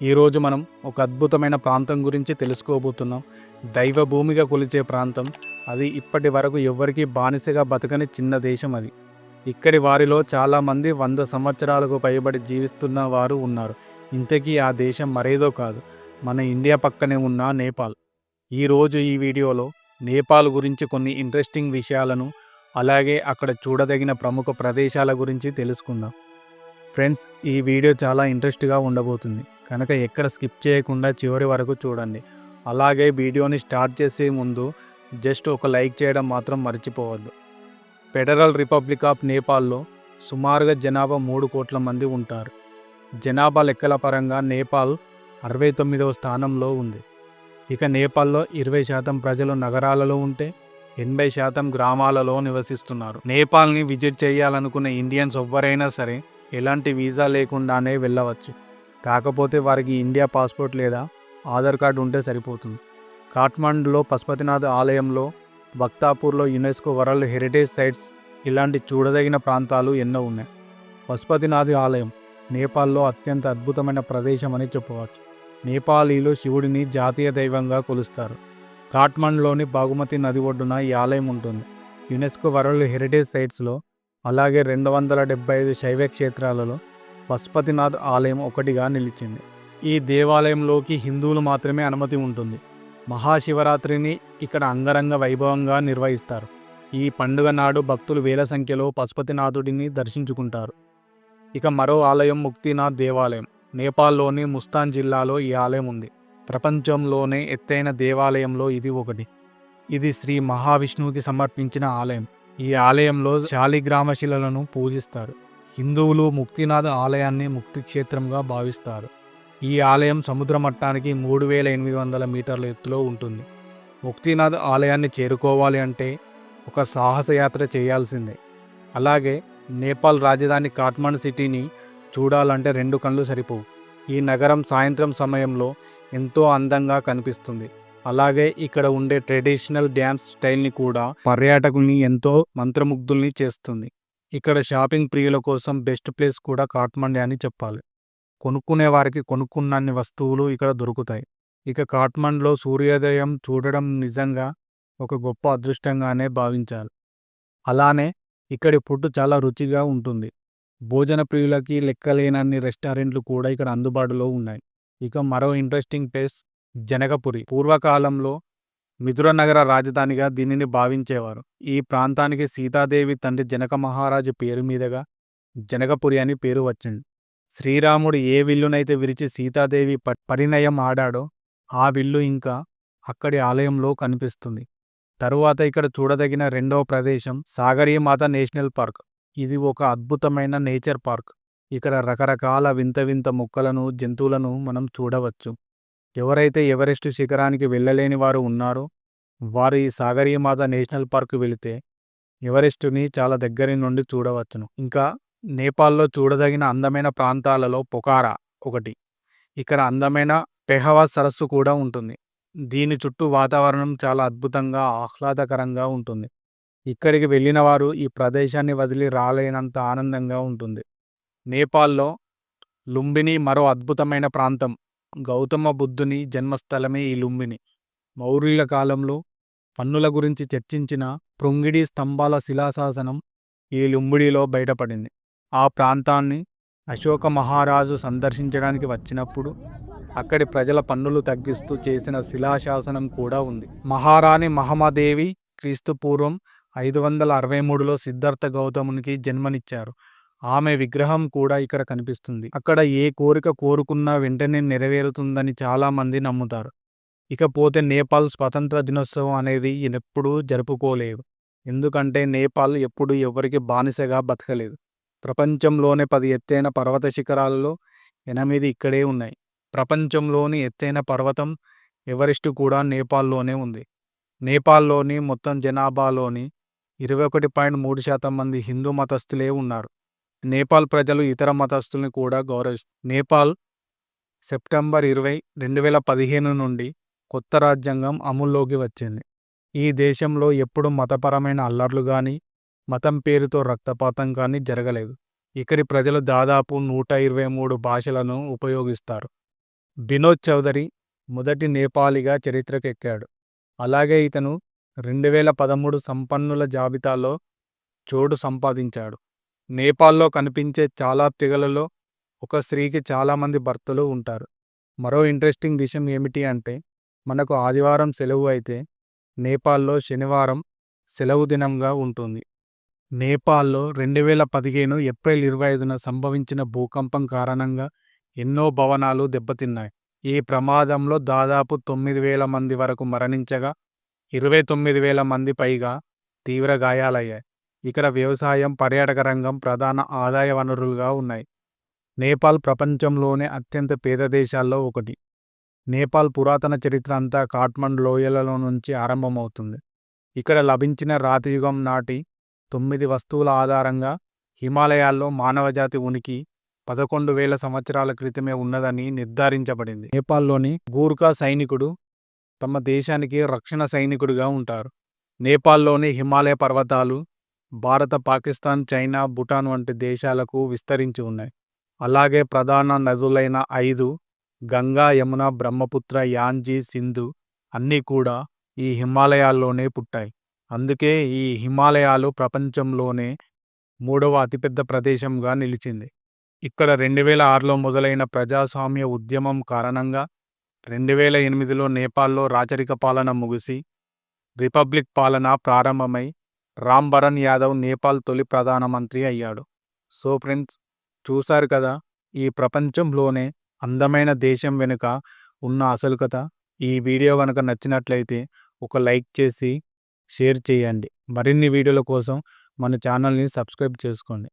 ఈరోజు మనం ఒక అద్భుతమైన ప్రాంతం గురించి తెలుసుకోబోతున్నాం. దైవ భూమిగా కొలిచే ప్రాంతం. అది ఇప్పటి వరకు ఎవ్వరికీ బానిసగా బతకని చిన్న దేశం అది. ఇక్కడి వారిలో చాలామంది 100 సంవత్సరాలకు పైబడి జీవిస్తున్న వారు ఉన్నారు. ఇంతకీ ఆ దేశం మరేదో కాదు, మన ఇండియా పక్కనే ఉన్న నేపాల్. ఈరోజు ఈ వీడియోలో నేపాల్ గురించి కొన్ని ఇంట్రెస్టింగ్ విషయాలను, అలాగే అక్కడ చూడదగిన ప్రముఖ ప్రదేశాల గురించి తెలుసుకుందాం. ఫ్రెండ్స్, ఈ వీడియో చాలా ఇంట్రెస్ట్గా ఉండబోతుంది కనుక ఎక్కడ స్కిప్ చేయకుండా చివరి వరకు చూడండి. అలాగే వీడియోని స్టార్ట్ చేసే ముందు జస్ట్ ఒక లైక్ చేయడం మాత్రం మర్చిపోవద్దు. ఫెడరల్ రిపబ్లిక్ ఆఫ్ నేపాల్లో సుమారుగా జనాభా 3 కోట్ల మంది ఉంటారు. జనాభా లెక్కల పరంగా నేపాల్ 69వ స్థానంలో ఉంది. ఇక నేపాల్లో 20% ప్రజలు నగరాలలో ఉంటే 80% గ్రామాలలో నివసిస్తున్నారు. నేపాల్ని విజిట్ చేయాలనుకునే ఇండియన్స్ ఎవ్వరైనా సరే ఎలాంటి వీసా లేకుండానే వెళ్ళవచ్చు. కాకపోతే వారికి ఇండియా పాస్పోర్ట్ లేదా ఆధార్ కార్డు ఉంటే సరిపోతుంది. కాఠ్మండులో పశుపతినాథ్ ఆలయంలో, బక్తాపూర్లో యునెస్కో వరల్డ్ హెరిటేజ్ సైట్స్ ఇలాంటి చూడదగిన ప్రాంతాలు ఎన్నో ఉన్నాయి. పశుపతినాథ్ ఆలయం నేపాల్లో అత్యంత అద్భుతమైన ప్రదేశం అని చెప్పవచ్చు. నేపాలీలు శివుడిని జాతీయ దైవంగా కొలుస్తారు. కాఠ్మండులోని బాగుమతి నది ఒడ్డున ఈ ఆలయం ఉంటుంది. యునెస్కో వరల్డ్ హెరిటేజ్ సైట్స్లో, అలాగే 275 శైవ క్షేత్రాలలో పశుపతినాథ్ ఆలయం ఒకటిగా నిలిచింది. ఈ దేవాలయంలోకి హిందువులు మాత్రమే అనుమతి ఉంటుంది. మహాశివరాత్రిని ఇక్కడ అంగరంగ వైభవంగా నిర్వహిస్తారు. ఈ పండుగ నాడు భక్తులు వేల సంఖ్యలో పశుపతినాథుడిని దర్శించుకుంటారు. ఇక మరో ఆలయం ముక్తినాథ్ దేవాలయం. నేపాల్లోని ముస్తాన్ జిల్లాలో ఈ ఆలయం ఉంది. ప్రపంచంలోనే ఎత్తైన దేవాలయంలో ఇది ఒకటి. ఇది శ్రీ మహావిష్ణువుకి సమర్పించిన ఆలయం. ఈ ఆలయంలో శాలిగ్రామ శిలలను పూజిస్తారు. హిందువులు ముక్తినాథ్ ఆలయాన్ని ముక్తి క్షేత్రంగా భావిస్తారు. ఈ ఆలయం సముద్ర మట్టానికి 3800 మీటర్ల ఎత్తులో ఉంటుంది. ముక్తినాథ్ ఆలయాన్ని చేరుకోవాలి అంటే ఒక సాహసయాత్ర చేయాల్సిందే. అలాగే నేపాల్ రాజధాని కాఠ్మండు సిటీని చూడాలంటే 2 కళ్ళు సరిపోవు. ఈ నగరం సాయంత్రం సమయంలో ఎంతో అందంగా కనిపిస్తుంది. అలాగే ఇక్కడ ఉండే ట్రెడిషనల్ డ్యాన్స్ స్టైల్ని కూడా పర్యాటకుల్ని ఎంతో మంత్రముగ్ధుల్ని చేస్తుంది. ఇక్కడ షాపింగ్ ప్రియుల కోసం బెస్ట్ ప్లేస్ కూడా కాఠ్మండే అని చెప్పాలి. కొనుక్కునే వారికి కొనుక్కున్నన్ని వస్తువులు ఇక్కడ దొరుకుతాయి. ఇక కాఠ్మండ్లో సూర్యోదయం చూడడం నిజంగా ఒక గొప్ప అదృష్టంగానే భావించాలి. అలానే ఇక్కడి ఫుడ్ చాలా రుచిగా ఉంటుంది. భోజన ప్రియులకి లెక్కలేనన్ని రెస్టారెంట్లు కూడా ఇక్కడ అందుబాటులో ఉన్నాయి. ఇక మరో ఇంట్రెస్టింగ్ ప్లేస్ జనకపురి. పూర్వకాలంలో మిథుర నగర రాజధానిగా దీనిని భావించేవారు. ఈ ప్రాంతానికి సీతాదేవి తండ్రి జనక మహారాజు పేరు మీదుగా జనకపురి అని పేరు వచ్చింది. శ్రీరాముడు ఏ విల్లునైతే విరిచి సీతాదేవి పరిణయం ఆడాడో ఆ విల్లు ఇంకా అక్కడి ఆలయంలో కనిపిస్తుంది. తరువాత ఇక్కడ చూడదగిన రెండవ ప్రదేశం సాగరీమాత నేషనల్ పార్క్. ఇది ఒక అద్భుతమైన నేచర్ పార్క్. ఇక్కడ రకరకాల వింత వింత మొక్కలను, జంతువులను మనం చూడవచ్చు. ఎవరైతే ఎవరెస్ట్ శిఖరానికి వెళ్ళలేని వారు ఉన్నారో వారు ఈ సాగరీమాత నేషనల్ పార్క్ వెళితే ఎవరెస్టుని చాలా దగ్గర నుండి చూడవచ్చును. ఇంకా నేపాల్లో చూడదగిన అందమైన ప్రాంతాలలో పొఖారా ఒకటి. ఇక్కడ అందమైన పెహవా సరస్సు కూడా ఉంటుంది. దీని చుట్టూ వాతావరణం చాలా అద్భుతంగా, ఆహ్లాదకరంగా ఉంటుంది. ఇక్కడికి వెళ్ళిన వారు ఈ ప్రదేశాన్ని వదిలి రాలేనంత ఆనందంగా ఉంటుంది. నేపాల్లో లుంబిని మరో అద్భుతమైన ప్రాంతం. గౌతమ బుద్ధుని జన్మస్థలమే ఈ లుంబిని. మౌర్యుల కాలంలో పన్నుల గురించి చర్చించిన పృంగిడి స్తంభాల శిలాశాసనం ఈ లుంబిడిలో బయటపడింది. ఆ ప్రాంతాన్ని అశోక మహారాజు సందర్శించడానికి వచ్చినప్పుడు అక్కడి ప్రజల పన్నులు తగ్గిస్తూ చేసిన శిలాశాసనం కూడా ఉంది. మహారాణి మహమ్మదేవి క్రీస్తుపూర్వం 563లో సిద్ధార్థ గౌతమునికి జన్మనిచ్చారు. ఆమె విగ్రహం కూడా ఇక్కడ కనిపిస్తుంది. అక్కడ ఏ కోరిక కోరుకున్నా వెంటనే నెరవేరుతుందని చాలామంది నమ్ముతారు. ఇకపోతే నేపాల్ స్వతంత్ర దినోత్సవం అనేది ఎప్పుడూ జరుపుకోలేదు. ఎందుకంటే నేపాల్ ఎప్పుడు ఎవరికి బానిసగా బతకలేదు. ప్రపంచంలోనే 10 ఎత్తైన పర్వత శిఖరాలలో 8 ఇక్కడే ఉన్నాయి. ప్రపంచంలోని ఎత్తైన పర్వతం ఎవరెస్ట్ కూడా నేపాల్లోనే ఉంది. నేపాల్లోని మొత్తం జనాభాలోని 21.3% మంది హిందూ మతస్థులే ఉన్నారు. నేపాల్ ప్రజలు ఇతర మతస్థుల్ని కూడా గౌరవిస్తారు. నేపాల్ సెప్టెంబర్ 20, 2015 నుండి కొత్త రాజ్యాంగం అమల్లోకి వచ్చింది. ఈ దేశంలో ఎప్పుడు మతపరమైన అల్లర్లు కానీ, మతం పేరుతో రక్తపాతం కానీ జరగలేదు. ఇక్కడి ప్రజలు దాదాపు 123 భాషలను ఉపయోగిస్తారు. బినోద్ చౌదరి మొదటి నేపాలీగా చరిత్రకెక్కాడు. అలాగే ఇతను 2013 సంపన్నుల జాబితాలో చోటు సంపాదించాడు. నేపాల్లో కనిపించే చాలా తెగలలో ఒక స్త్రీకి చాలామంది భర్తలు ఉంటారు. మరో ఇంట్రెస్టింగ్ విషయం ఏమిటి అంటే మనకు ఆదివారం సెలవు అయితే నేపాల్లో శనివారం సెలవు దినంగా ఉంటుంది. నేపాల్లో 2015 ఏప్రిల్ 25న సంభవించిన భూకంపం కారణంగా ఎన్నో భవనాలు దెబ్బతిన్నాయి. ఈ ప్రమాదంలో దాదాపు 9,000 మంది వరకు మరణించగా 29,000 మంది పైగా తీవ్ర గాయాలయ్యాయి. ఇక్కడ వ్యవసాయం, పర్యాటక రంగం ప్రధాన ఆదాయ వనరులుగా ఉన్నాయి. నేపాల్ ప్రపంచంలోనే అత్యంత పేద దేశాల్లో ఒకటి. నేపాల్ పురాతన చరిత్ర అంతా కాట్మండ్ లోయలలో నుంచి ఆరంభమవుతుంది. ఇక్కడ లభించిన రాతియుగం నాటి 9 వస్తువుల ఆధారంగా హిమాలయాల్లో మానవజాతి ఉనికి 11,000 సంవత్సరాల క్రితమే ఉన్నదని నిర్ధారించబడింది. నేపాల్లోని గూర్ఖా సైనికుడు తమ దేశానికి రక్షణ సైనికుడిగా ఉంటారు. నేపాల్లోని హిమాలయ పర్వతాలు భారత, పాకిస్తాన్, చైనా, భూటాన్ వంటి దేశాలకు విస్తరించి ఉన్నాయి. అలాగే ప్రధాన నదులైన 5 గంగా, యమున, బ్రహ్మపుత్ర, యాంజీ, సింధు అన్నీ కూడా ఈ హిమాలయాల్లోనే పుట్టాయి. అందుకే ఈ హిమాలయాలు ప్రపంచంలోనే 3వ అతిపెద్ద ప్రదేశంగా నిలిచింది. ఇక్కడ 2006లో మొదలైన ప్రజాస్వామ్య ఉద్యమం కారణంగా 2008లో నేపాల్లో రాచరిక పాలన ముగిసి రిపబ్లిక్ పాలన ప్రారంభమై రామ్ భరణ్ యాదవ్ నేపాల్ తొలి ప్రధానమంత్రి అయ్యాడు. సో ఫ్రెండ్స్, చూశారు కదా ఈ ప్రపంచంలోనే అందమైన దేశం వెనుక ఉన్న అసలు కథ. ఈ వీడియో కనుక నచ్చినట్లయితే ఒక లైక్ చేసి షేర్ చేయండి. మరిన్ని వీడియోల కోసం మన ఛానల్ని సబ్స్క్రైబ్ చేసుకోండి.